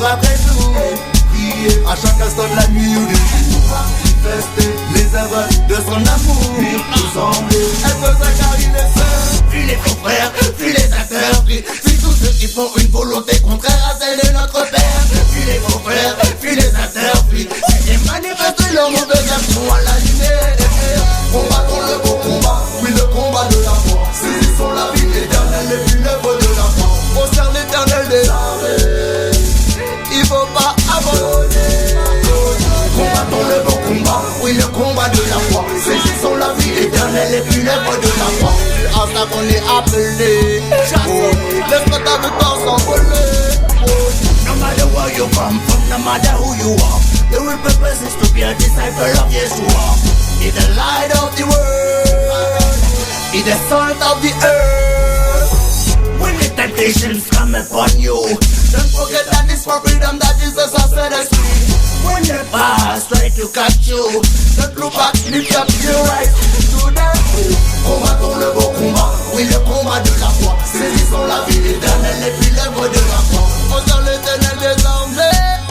cours après tout. Prier à chaque instant de la nuit ou du jour. Manifester les œuvres de son amour. Tous ensemble, elle peut s'accarer les sœurs. Puis les confrères, puis les acteurs, puis tous ceux qui font une volonté contraire à celle de notre Père. Puis les confrères, puis les acteurs, puis qui manifestent leur mauvaise action à la lumière. Combattons le beau combat, oui le combat de la foi. Saisissons la vie éternelle et puis l'œuvre de la foi. On sert l'éternel des armées, il faut pas abandonner. Combattons le beau combat, oui le combat de la foi. Saisissons la vie éternelle et puis l'œuvre de la foi. C'est à ça qu'on est appelé. Laisse-moi ta victoire s'envoler. No matter where you come from, no matter who you are, the real purpose is to be a disciple of Yeshua. He's the light of the world, he's the salt of the earth. When the temptations come upon you, don't forget that it's for freedom that Jesus has set us free. When the past try to catch you, don't look back, lift up your eyes to the truth. Combattons le beau combat, oui le combat de la foi. Saisissons la vie éternelle et puis l'œuvre de la foi. On sert l'éternel des armées,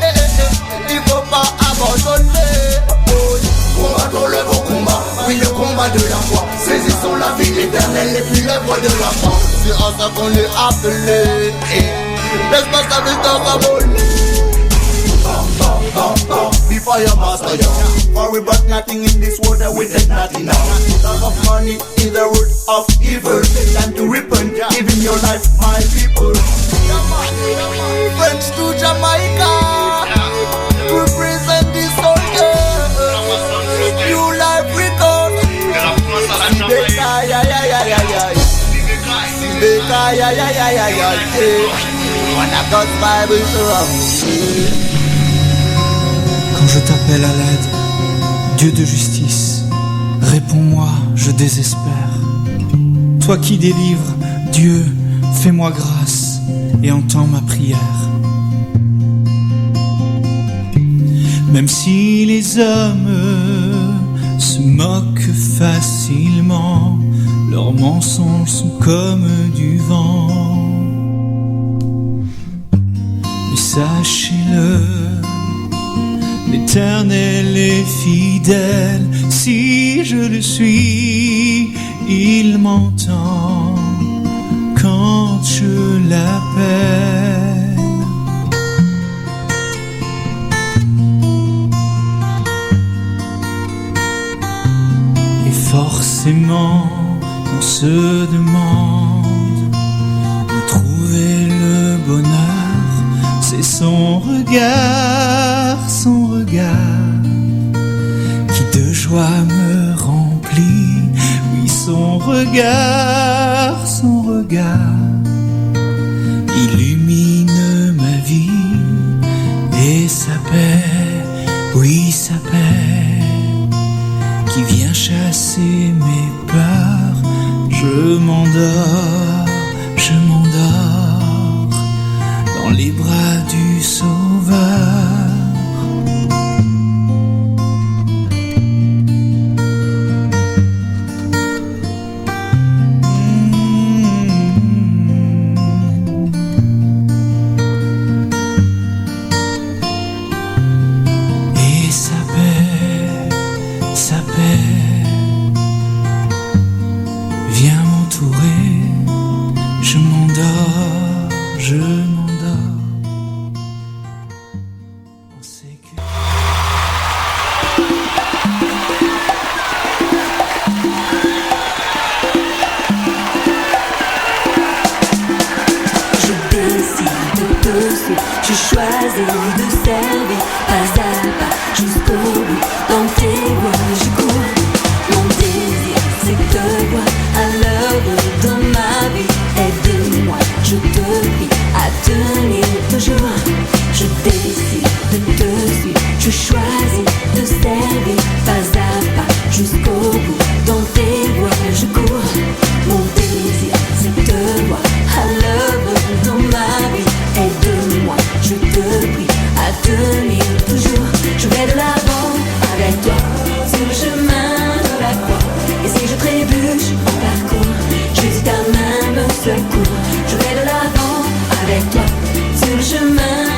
il faut pas abandonner. Combattons le beau combat, oui le combat de la foi. Saisissons la vie éternelle et puis l'œuvre de la foi. C'est à ça qu'on est appelé. Laisse-moi ta victoire s'envoler. Before your master, yo. For we brought nothing in this world that we take nothing now. Love of money is the root of evil. Time to repent, giving your life, my people. French to Jamaica, represent the soldier. New life record. Sibeka, ya ya ya ya ya. Sibeka, ya ya ya ya ya. When I got Bible around. Quand je t'appelle à l'aide, Dieu de justice, réponds-moi, je désespère. Toi qui délivres, Dieu, fais-moi grâce et entends ma prière. Même si les hommes se moquent facilement, leurs mensonges sont comme du vent. Mais sachez-le, l'Éternel est fidèle, si je le suis, il m'entend quand je l'appelle. Et forcément, on se demande où trouver le bonheur, c'est son regard qui de joie me remplit. Oui, son regard illumine ma vie. Et sa paix, oui, sa paix qui vient chasser mes peurs. Je m'endors dans les bras du Sauveur. Je choisis de servir pas à pas jusqu'au bout. Dans tes voies je cours. Mon désir c'est de te voir à l'œuvre dans ma vie. Aide-moi, je te prie à tenir toujours. Je décide de te suivre. Je choisis de servir pas à pas jusqu'au bout. Dans tes voies je cours. Mon désir c'est de te voir à l'œuvre dans ma vie. Aide-moi, je te prie à tenir toujours. Je vais de l'avant avec toi sur le chemin de la croix. Et si je trébuche en parcours, Jésus ta main me secoue. Je vais de l'avant avec toi sur le chemin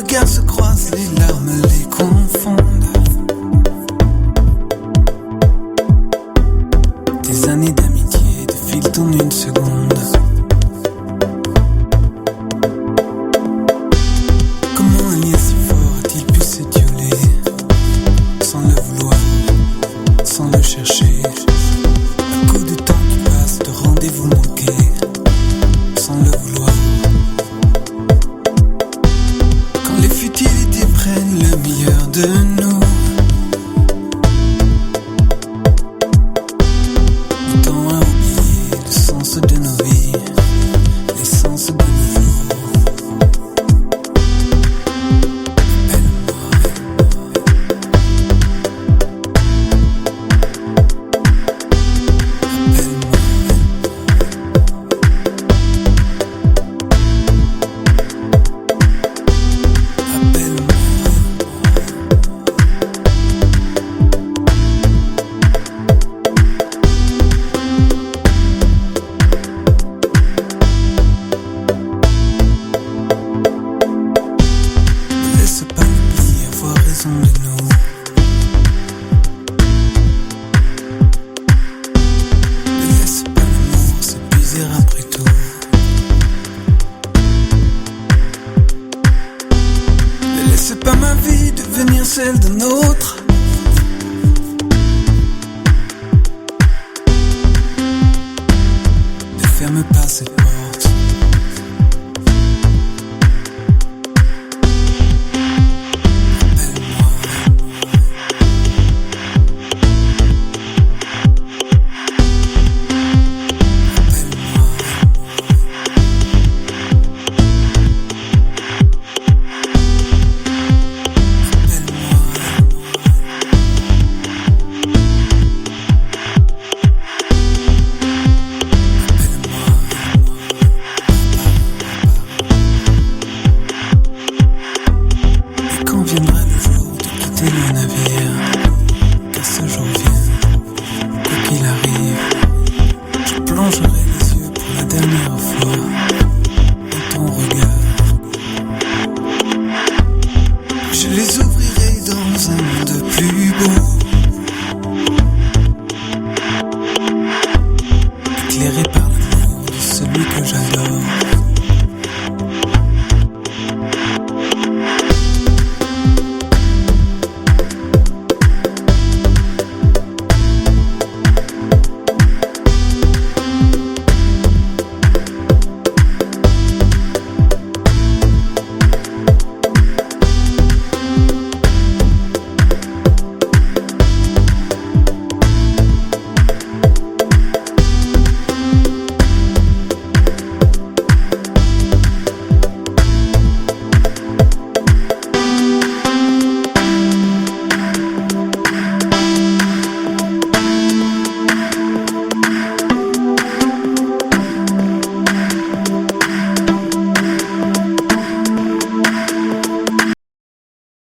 regards se croisent, les larmes les confondent. Des années d'amitié défilent en une seconde. Comment un lien si fort a-t-il pu s'étioler sans le vouloir, sans le chercher? Un coup de temps qui passe, de rendez-vous manqués sans le vouloir. Quand les futilités prennent le meilleur de nous, le temps a oublié le sens de nos vies, l'essence de nos jours. Ne laisse pas l'oublier avoir raison de nous. Ne laisse pas l'amour s'épuiser après tout. Ne laisse pas ma vie devenir celle d'un autre. Ne ferme pas cette porte. Et quand viendra le jour de quitter le navire, que ce jour vienne, quoi qu'il arrive, je plongerai les yeux pour la dernière fois dans ton regard. Je les ouvre.